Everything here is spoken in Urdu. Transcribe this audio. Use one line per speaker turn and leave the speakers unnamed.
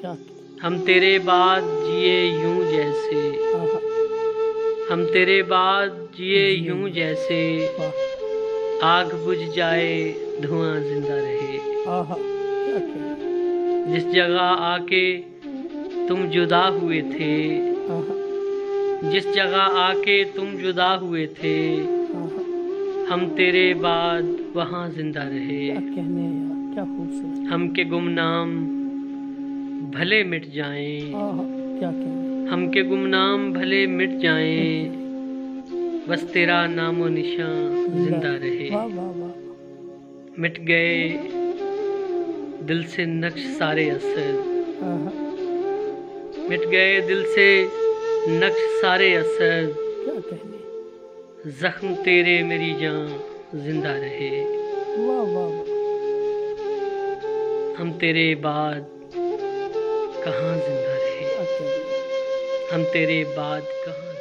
کیا
ہم تیرے بعد جیے یوں جیسے، ہم تیرے بعد جیے یوں جیسے آگ بجھ جائے دھواں زندہ رہے۔ جس جگہ آ کے تم جدا ہوئے تھے، جس جگہ آ کے تم جدا ہوئے تھے، ہم تیرے بعد وہاں زندہ رہے۔
کہنے یار، کیا خوبصورت،
ہم کے گمنام بھلے مٹ جائیں،
کیا کہنے،
ہم کے گمنام بھلے مٹ جائیں، بس تیرا نام و نشاں زندہ رہے۔
واہ واہ واہ،
مٹ گئے دل سے نقش سارے اثر، مٹ گئے دل سے نقش سارے اثر،
کیا کہنے،
زخم تیرے میری جان زندہ رہے۔
واہ واہ واہ،
ہم تیرے بعد کہاں زندہ رہے،
کیا کہنے۔
ہم تیرے بعد کہاں